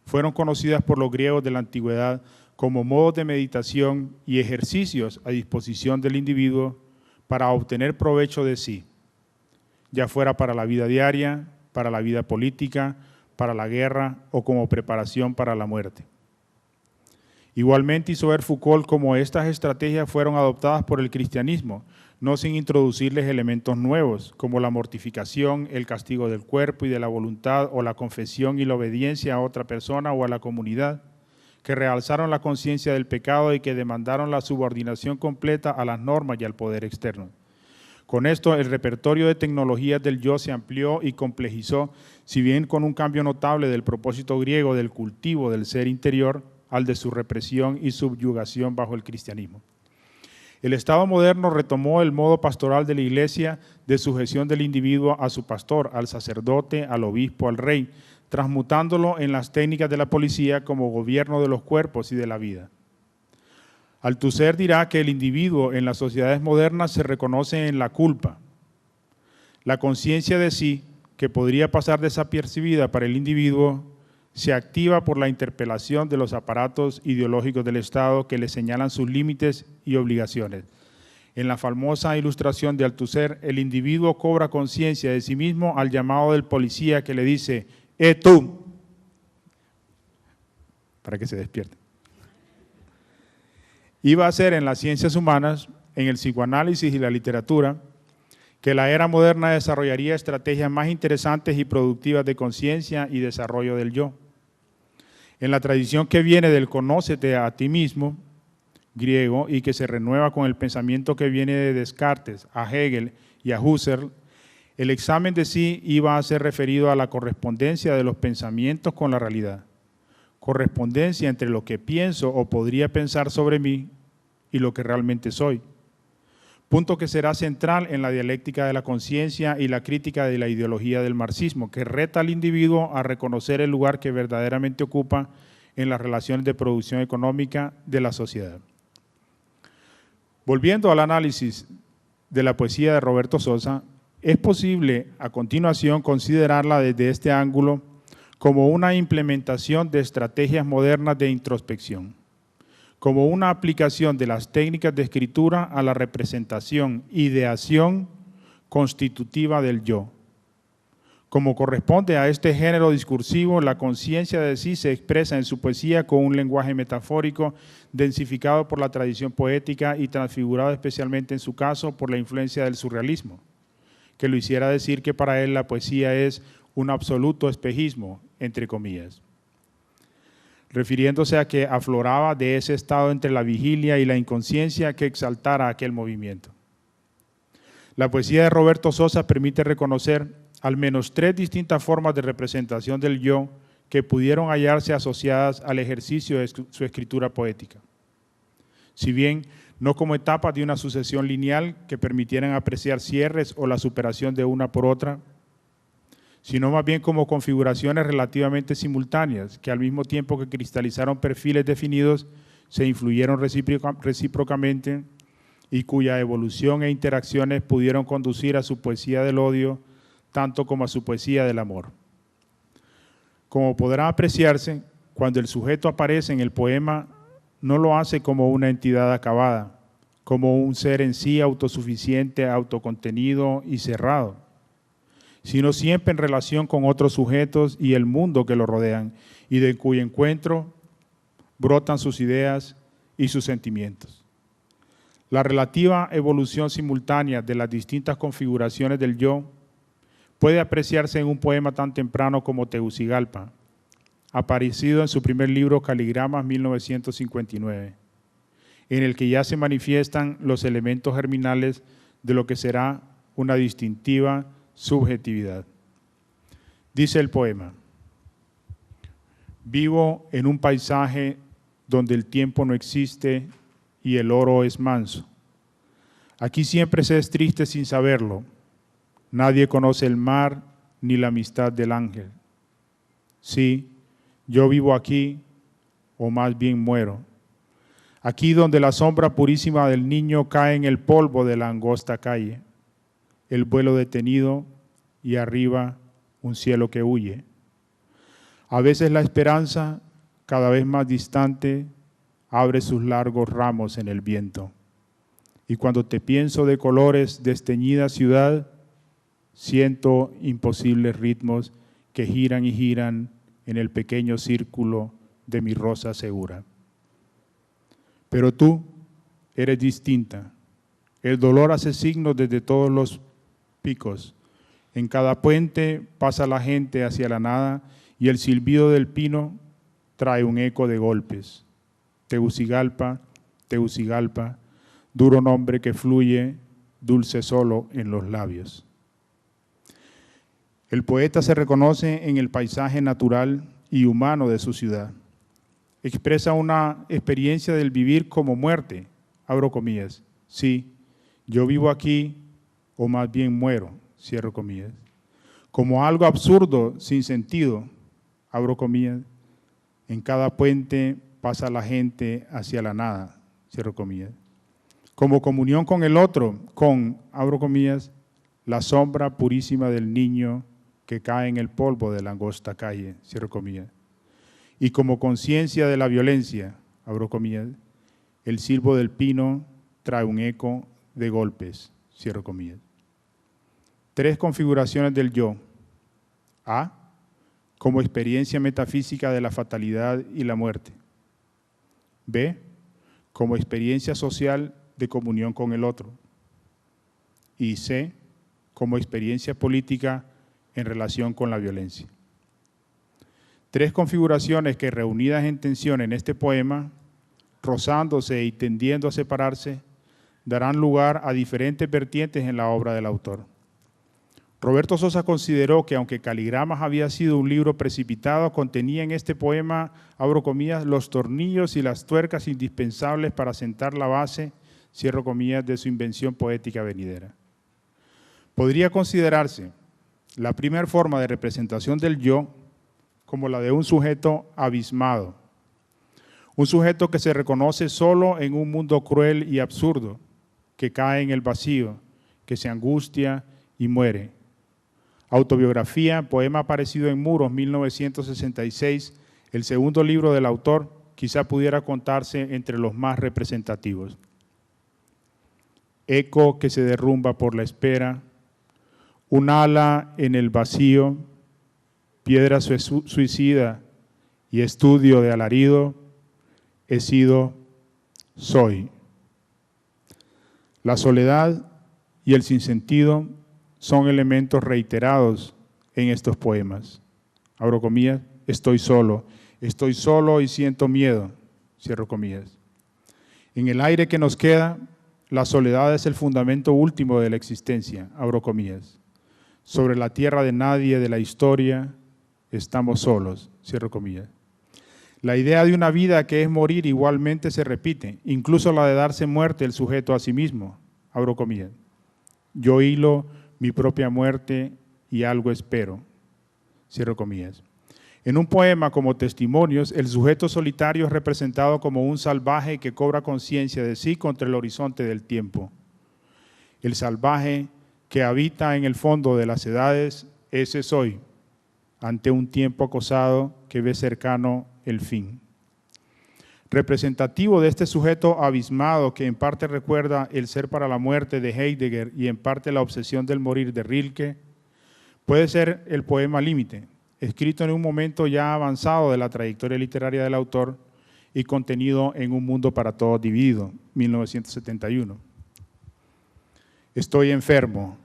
fueron conocidas por los griegos de la antigüedad como modos de meditación y ejercicios a disposición del individuo para obtener provecho de sí, ya fuera para la vida diaria, para la vida política, para la guerra o como preparación para la muerte. Igualmente hizo ver Foucault cómo estas estrategias fueron adoptadas por el cristianismo, no sin introducirles elementos nuevos, como la mortificación, el castigo del cuerpo y de la voluntad, o la confesión y la obediencia a otra persona o a la comunidad, que realzaron la conciencia del pecado y que demandaron la subordinación completa a las normas y al poder externo. Con esto, el repertorio de tecnologías del yo se amplió y complejizó, si bien con un cambio notable del propósito griego del cultivo del ser interior al de su represión y subyugación bajo el cristianismo. El Estado moderno retomó el modo pastoral de la Iglesia de sujeción del individuo a su pastor, al sacerdote, al obispo, al rey, transmutándolo en las técnicas de la policía como gobierno de los cuerpos y de la vida. Althusser dirá que el individuo en las sociedades modernas se reconoce en la culpa. La conciencia de sí, que podría pasar desapercibida para el individuo, se activa por la interpelación de los aparatos ideológicos del Estado que le señalan sus límites y obligaciones. En la famosa ilustración de Althusser, el individuo cobra conciencia de sí mismo al llamado del policía que le dice, tú, para que se despierte. Iba a ser en las ciencias humanas, en el psicoanálisis y la literatura, que la era moderna desarrollaría estrategias más interesantes y productivas de conciencia y desarrollo del yo. En la tradición que viene del conócete a ti mismo, griego, y que se renueva con el pensamiento que viene de Descartes, a Hegel y a Husserl, el examen de sí iba a ser referido a la correspondencia de los pensamientos con la realidad, correspondencia entre lo que pienso o podría pensar sobre mí y lo que realmente soy, punto que será central en la dialéctica de la conciencia y la crítica de la ideología del marxismo, que reta al individuo a reconocer el lugar que verdaderamente ocupa en las relaciones de producción económica de la sociedad. Volviendo al análisis de la poesía de Roberto Sosa, es posible a continuación considerarla desde este ángulo como una implementación de estrategias modernas de introspección, como una aplicación de las técnicas de escritura a la representación, ideación constitutiva del yo. Como corresponde a este género discursivo, la conciencia de sí se expresa en su poesía con un lenguaje metafórico densificado por la tradición poética y transfigurado especialmente en su caso por la influencia del surrealismo, que lo hiciera decir que para él la poesía es un absoluto espejismo, entre comillas, refiriéndose a que afloraba de ese estado entre la vigilia y la inconsciencia que exaltara aquel movimiento. La poesía de Roberto Sosa permite reconocer al menos 3 distintas formas de representación del yo que pudieron hallarse asociadas al ejercicio de su escritura poética. Si bien no como etapas de una sucesión lineal que permitieran apreciar cierres o la superación de una por otra, sino más bien como configuraciones relativamente simultáneas que al mismo tiempo que cristalizaron perfiles definidos, se influyeron recíprocamente y cuya evolución e interacciones pudieron conducir a su poesía del odio, tanto como a su poesía del amor. Como podrá apreciarse, cuando el sujeto aparece en el poema, no lo hace como una entidad acabada, como un ser en sí autosuficiente, autocontenido y cerrado, sino siempre en relación con otros sujetos y el mundo que lo rodean, y de cuyo encuentro brotan sus ideas y sus sentimientos. La relativa evolución simultánea de las distintas configuraciones del yo puede apreciarse en un poema tan temprano como Tegucigalpa, aparecido en su primer libro Caligramas 1959, en el que ya se manifiestan los elementos germinales de lo que será una distintiva subjetividad. Dice el poema: vivo en un paisaje donde el tiempo no existe y el oro es manso. Aquí siempre se es triste sin saberlo. Nadie conoce el mar ni la amistad del ángel. Sí, yo vivo aquí, o más bien muero. Aquí donde la sombra purísima del niño cae en el polvo de la angosta calle, el vuelo detenido y arriba un cielo que huye. A veces la esperanza, cada vez más distante, abre sus largos ramos en el viento. Y cuando te pienso de colores desteñida ciudad, siento imposibles ritmos que giran y giran en el pequeño círculo de mi rosa segura. Pero tú eres distinta. El dolor hace signos desde todos los picos. En cada puente pasa la gente hacia la nada y el silbido del pino trae un eco de golpes. Tegucigalpa, Tegucigalpa, duro nombre que fluye, dulce solo en los labios. El poeta se reconoce en el paisaje natural y humano de su ciudad. Expresa una experiencia del vivir como muerte, abro comillas. Sí, yo vivo aquí, o más bien muero, cierro comillas. Como algo absurdo, sin sentido, abro comillas. En cada puente pasa la gente hacia la nada, cierro comillas. Como comunión con el otro, con, abro comillas, la sombra purísima del niño que cae en el polvo de la angosta calle, cierro comillas. Y como conciencia de la violencia, abro comillas, el silbo del pino trae un eco de golpes, cierro comillas. 3 configuraciones del yo. A, como experiencia metafísica de la fatalidad y la muerte. B, como experiencia social de comunión con el otro. Y C, como experiencia política en relación con la violencia. 3 configuraciones que, reunidas en tensión en este poema, rozándose y tendiendo a separarse, darán lugar a diferentes vertientes en la obra del autor. Roberto Sosa consideró que aunque Caligramas había sido un libro precipitado, contenía en este poema, abro comillas, los tornillos y las tuercas indispensables para sentar la base, cierro comillas, de su invención poética venidera. Podría considerarse la primera forma de representación del yo como la de un sujeto abismado, un sujeto que se reconoce solo en un mundo cruel y absurdo, que cae en el vacío, que se angustia y muere. Autobiografía, poema aparecido en Muros, 1966, el segundo libro del autor, quizá pudiera contarse entre los más representativos. Eco que se derrumba por la espera, un ala en el vacío, piedra suicida y estudio de alarido, he sido, soy. La soledad y el sinsentido son elementos reiterados en estos poemas. Abro comillas, estoy solo y siento miedo, cierro comillas. En el aire que nos queda, la soledad es el fundamento último de la existencia, abro comillas. Sobre la tierra de nadie de la historia, estamos solos, cierro comillas. La idea de una vida que es morir igualmente se repite, incluso la de darse muerte el sujeto a sí mismo, abro comillas. Yo hilo mi propia muerte y algo espero, cierro comillas. En un poema como Testimonios, el sujeto solitario es representado como un salvaje que cobra conciencia de sí contra el horizonte del tiempo. El salvaje que habita en el fondo de las edades, ese soy, ante un tiempo acosado que ve cercano el fin. Representativo de este sujeto abismado que en parte recuerda el ser para la muerte de Heidegger y en parte la obsesión del morir de Rilke, puede ser el poema Límite, escrito en un momento ya avanzado de la trayectoria literaria del autor y contenido en Un mundo para todos dividido, 1971. Estoy enfermo,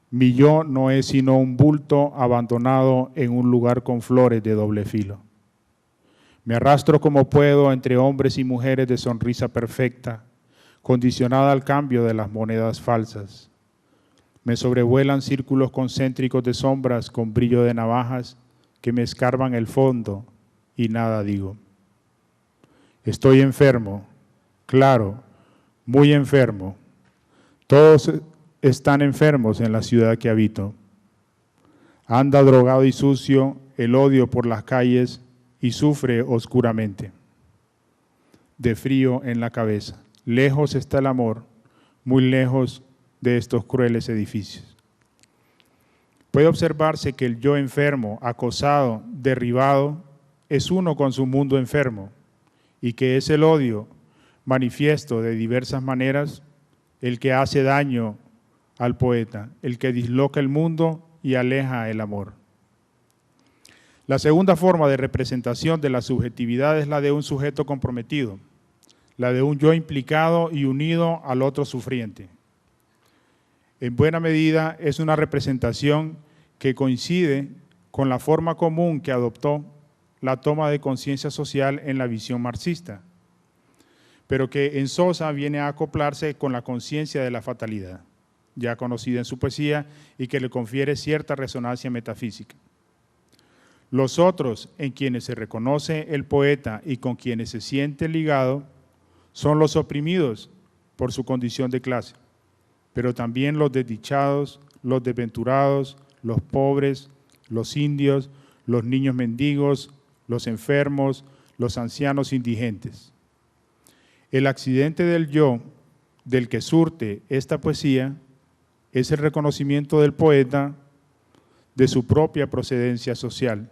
mi yo no es sino un bulto abandonado en un lugar con flores de doble filo. Me arrastro como puedo entre hombres y mujeres de sonrisa perfecta, condicionada al cambio de las monedas falsas. Me sobrevuelan círculos concéntricos de sombras con brillo de navajas que me escarban el fondo y nada digo. Estoy enfermo, claro, muy enfermo. Todos están enfermos en la ciudad que habito. Anda drogado y sucio el odio por las calles y sufre oscuramente. De frío en la cabeza. Lejos está el amor, muy lejos de estos crueles edificios. Puede observarse que el yo enfermo, acosado, derribado, es uno con su mundo enfermo y que es el odio manifiesto de diversas maneras el que hace daño al poeta, el que disloca el mundo y aleja el amor. La segunda forma de representación de la subjetividad es la de un sujeto comprometido, la de un yo implicado y unido al otro sufriente. En buena medida es una representación que coincide con la forma común que adoptó la toma de conciencia social en la visión marxista, pero que en Sosa viene a acoplarse con la conciencia de la fatalidad, ya conocida en su poesía y que le confiere cierta resonancia metafísica. Los otros en quienes se reconoce el poeta y con quienes se siente ligado son los oprimidos por su condición de clase, pero también los desdichados, los desventurados, los pobres, los indios, los niños mendigos, los enfermos, los ancianos indigentes. El accidente del yo, del que surte esta poesía, es el reconocimiento del poeta de su propia procedencia social,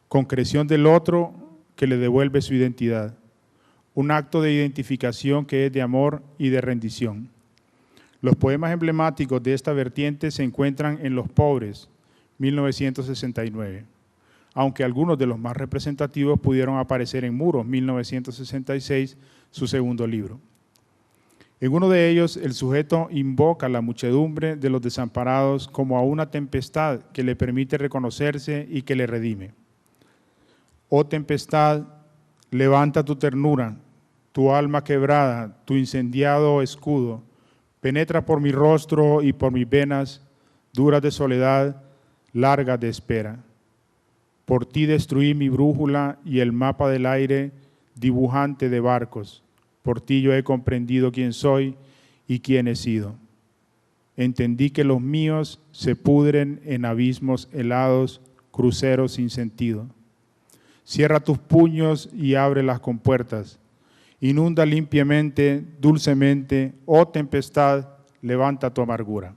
concreción del otro que le devuelve su identidad, un acto de identificación que es de amor y de rendición. Los poemas emblemáticos de esta vertiente se encuentran en Los Pobres, 1969, aunque algunos de los más representativos pudieron aparecer en Muros, 1966, su segundo libro. En uno de ellos, el sujeto invoca a la muchedumbre de los desamparados como a una tempestad que le permite reconocerse y que le redime. Oh tempestad, levanta tu ternura, tu alma quebrada, tu incendiado escudo, penetra por mi rostro y por mis venas, duras de soledad, largas de espera. Por ti destruí mi brújula y el mapa del aire, dibujante de barcos. Por ti yo he comprendido quién soy y quién he sido. Entendí que los míos se pudren en abismos helados, cruceros sin sentido. Cierra tus puños y abre las compuertas. Inunda limpiamente, dulcemente, oh tempestad, levanta tu amargura.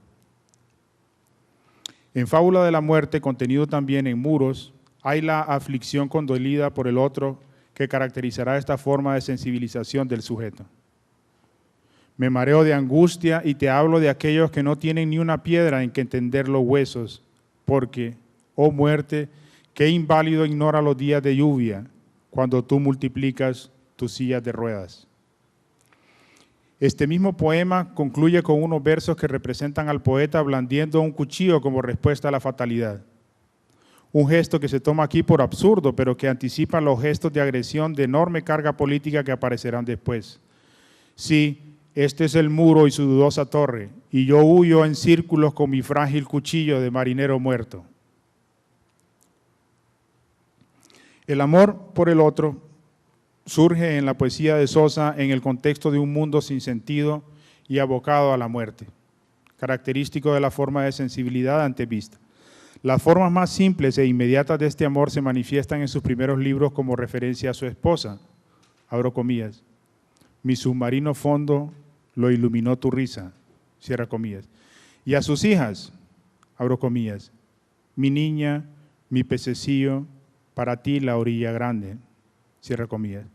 En Fábula de la muerte, contenido también en Muros, hay la aflicción condolida por el otro que caracterizará esta forma de sensibilización del sujeto. Me mareo de angustia y te hablo de aquellos que no tienen ni una piedra en que tender los huesos, porque, oh muerte, qué inválido ignora los días de lluvia cuando tú multiplicas tus sillas de ruedas. Este mismo poema concluye con unos versos que representan al poeta blandiendo un cuchillo como respuesta a la fatalidad. Un gesto que se toma aquí por absurdo, pero que anticipa los gestos de agresión de enorme carga política que aparecerán después. Sí, este es el muro y su dudosa torre, y yo huyo en círculos con mi frágil cuchillo de marinero muerto. El amor por el otro surge en la poesía de Sosa en el contexto de un mundo sin sentido y abocado a la muerte, característico de la forma de sensibilidad antevista. Las formas más simples e inmediatas de este amor se manifiestan en sus primeros libros como referencia a su esposa, abro comillas, mi submarino fondo lo iluminó tu risa, cierra comillas, y a sus hijas, abro comillas, mi niña, mi pececillo, para ti la orilla grande, cierra comillas.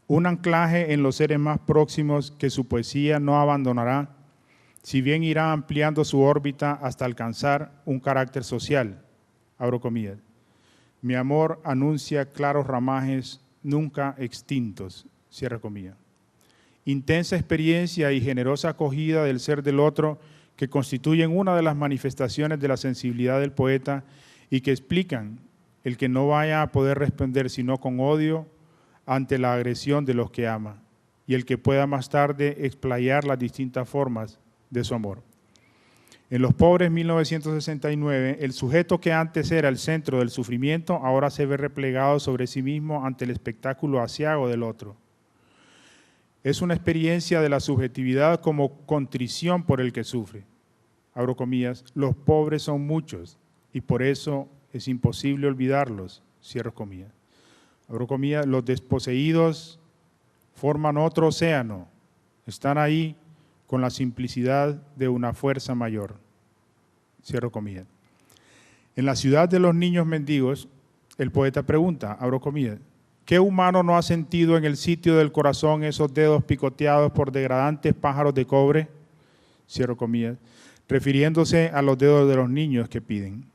Un anclaje en los seres más próximos que su poesía no abandonará, si bien irá ampliando su órbita hasta alcanzar un carácter social, abro comillas. Mi amor anuncia claros ramajes nunca extintos, cierra comillas. Intensa experiencia y generosa acogida del ser del otro que constituyen una de las manifestaciones de la sensibilidad del poeta y que explican el que no vaya a poder responder sino con odio ante la agresión de los que ama y el que pueda más tarde explayar las distintas formas de su amor. En Los Pobres, 1969, el sujeto que antes era el centro del sufrimiento ahora se ve replegado sobre sí mismo ante el espectáculo aciago del otro. Es una experiencia de la subjetividad como contrición por el que sufre. Abro comillas, los pobres son muchos y por eso es imposible olvidarlos, cierro comillas. Abro comillas, los desposeídos forman otro océano, están ahí con la simplicidad de una fuerza mayor, cierro comillas. En La ciudad de los niños mendigos, el poeta pregunta, abro comillas, ¿qué humano no ha sentido en el sitio del corazón esos dedos picoteados por degradantes pájaros de cobre? Cierro comillas, refiriéndose a los dedos de los niños que piden.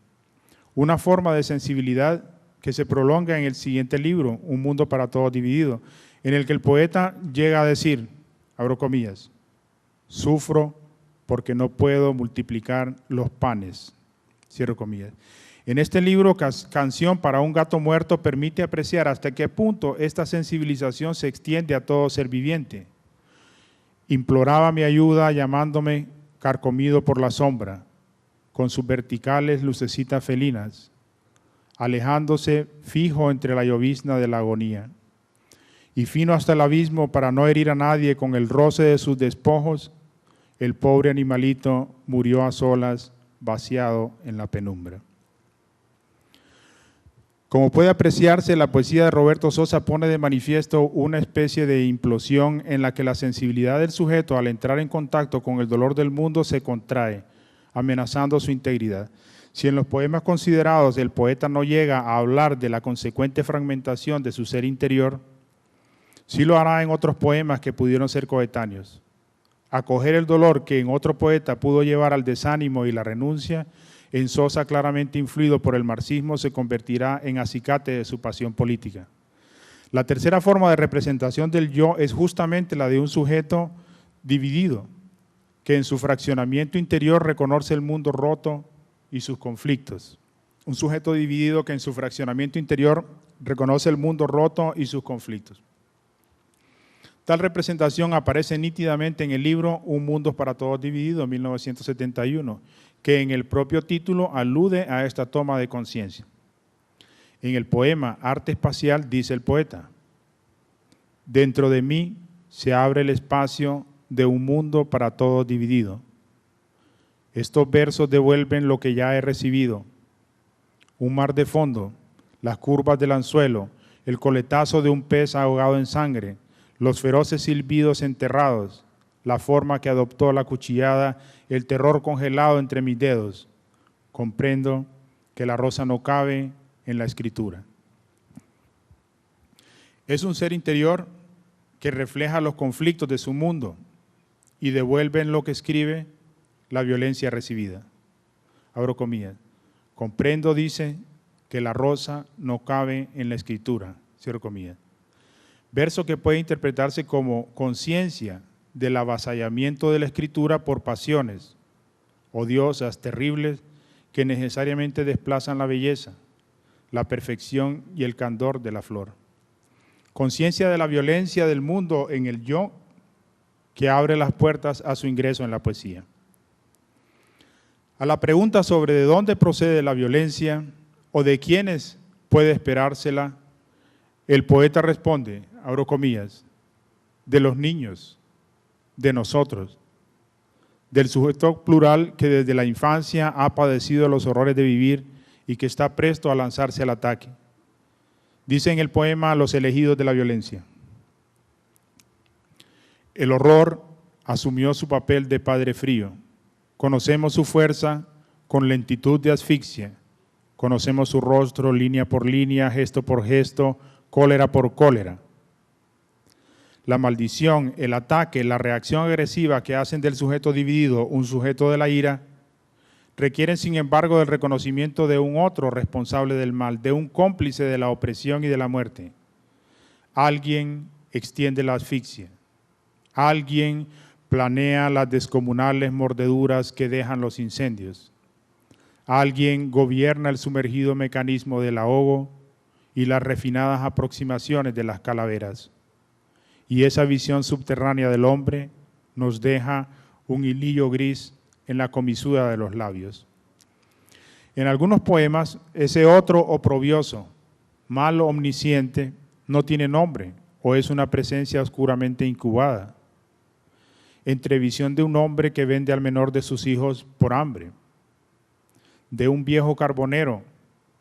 Una forma de sensibilidad que se prolonga en el siguiente libro, Un mundo para todos dividido, en el que el poeta llega a decir, abro comillas, sufro porque no puedo multiplicar los panes, cierro comillas. En este libro, Canción para un gato muerto, permite apreciar hasta qué punto esta sensibilización se extiende a todo ser viviente. Imploraba mi ayuda llamándome carcomido por la sombra, con sus verticales lucecitas felinas, alejándose fijo entre la llovizna de la agonía, y fino hasta el abismo para no herir a nadie con el roce de sus despojos, el pobre animalito murió a solas, vaciado en la penumbra. Como puede apreciarse, la poesía de Roberto Sosa pone de manifiesto una especie de implosión en la que la sensibilidad del sujeto al entrar en contacto con el dolor del mundo se contrae, amenazando su integridad. Si en los poemas considerados el poeta no llega a hablar de la consecuente fragmentación de su ser interior, sí lo hará en otros poemas que pudieron ser coetáneos. Acoger el dolor que en otro poeta pudo llevar al desánimo y la renuncia, en Sosa, claramente influido por el marxismo, se convertirá en acicate de su pasión política. La tercera forma de representación del yo es justamente la de un sujeto dividido, que en su fraccionamiento interior reconoce el mundo roto y sus conflictos. Un sujeto dividido que en su fraccionamiento interior reconoce el mundo roto y sus conflictos. Tal representación aparece nítidamente en el libro Un mundo para todos dividido, 1971, que en el propio título alude a esta toma de conciencia. En el poema Arte Espacial dice el poeta, dentro de mí se abre el espacio de un mundo para todos dividido. Estos versos devuelven lo que ya he recibido. Un mar de fondo, las curvas del anzuelo, el coletazo de un pez ahogado en sangre, los feroces silbidos enterrados, la forma que adoptó la cuchillada, el terror congelado entre mis dedos, comprendo que la rosa no cabe en la escritura. Es un ser interior que refleja los conflictos de su mundo y devuelve en lo que escribe la violencia recibida. Abro comillas. Comprendo, dice, que la rosa no cabe en la escritura. Cierro comillas. Verso que puede interpretarse como conciencia del avasallamiento de la escritura por pasiones odiosas, terribles, que necesariamente desplazan la belleza, la perfección y el candor de la flor. Conciencia de la violencia del mundo en el yo, que abre las puertas a su ingreso en la poesía. A la pregunta sobre de dónde procede la violencia o de quiénes puede esperársela, el poeta responde, abro comillas, de los niños, de nosotros, del sujeto plural que desde la infancia ha padecido los horrores de vivir y que está presto a lanzarse al ataque. Dice en el poema Los elegidos de la violencia. El horror asumió su papel de padre frío. Conocemos su fuerza con lentitud de asfixia. Conocemos su rostro línea por línea, gesto por gesto, cólera por cólera. La maldición, el ataque, la reacción agresiva que hacen del sujeto dividido un sujeto de la ira, requieren sin embargo del reconocimiento de un otro responsable del mal, de un cómplice de la opresión y de la muerte. Alguien extiende la asfixia. Alguien planea las descomunales mordeduras que dejan los incendios. Alguien gobierna el sumergido mecanismo del ahogo y las refinadas aproximaciones de las calaveras. Y esa visión subterránea del hombre nos deja un hilillo gris en la comisura de los labios. En algunos poemas, ese otro oprobioso, mal omnisciente, no tiene nombre o es una presencia oscuramente incubada, entre visión de un hombre que vende al menor de sus hijos por hambre, de un viejo carbonero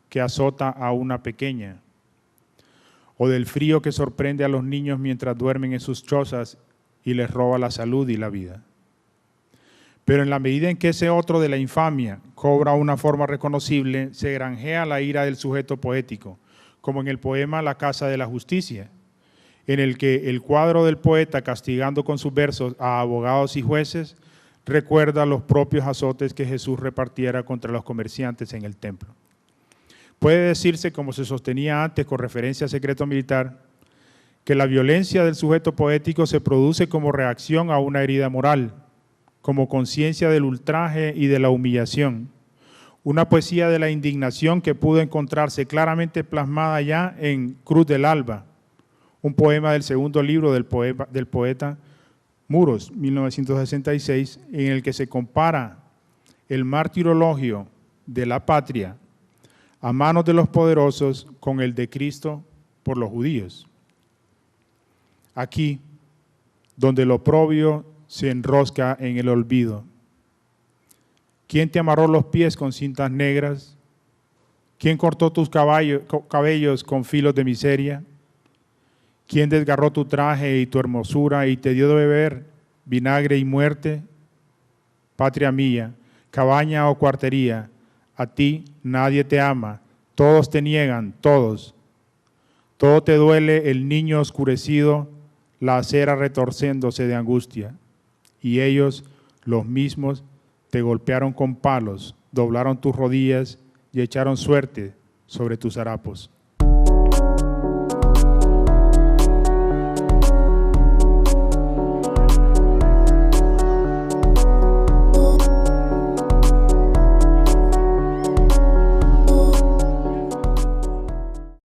que azota a una pequeña, o del frío que sorprende a los niños mientras duermen en sus chozas y les roba la salud y la vida. Pero en la medida en que ese otro de la infamia cobra una forma reconocible, se granjea la ira del sujeto poético, como en el poema La Casa de la Justicia, en el que el cuadro del poeta castigando con sus versos a abogados y jueces recuerda los propios azotes que Jesús repartiera contra los comerciantes en el templo. Puede decirse, como se sostenía antes con referencia al secreto militar, que la violencia del sujeto poético se produce como reacción a una herida moral, como conciencia del ultraje y de la humillación. Una poesía de la indignación que pudo encontrarse claramente plasmada ya en Cruz del Alba, un poema del segundo libro del poeta Muros, 1966, en el que se compara el martirologio de la patria a manos de los poderosos con el de Cristo por los judíos. Aquí, donde lo oprobio se enrosca en el olvido. ¿Quién te amarró los pies con cintas negras? ¿Quién cortó tus cabellos con filos de miseria? ¿Quién desgarró tu traje y tu hermosura y te dio de beber vinagre y muerte? Patria mía, cabaña o cuartería, a ti nadie te ama, todos te niegan, todos. Todo te duele el niño oscurecido, la acera retorciéndose de angustia. Y ellos, los mismos, te golpearon con palos, doblaron tus rodillas y echaron suerte sobre tus harapos.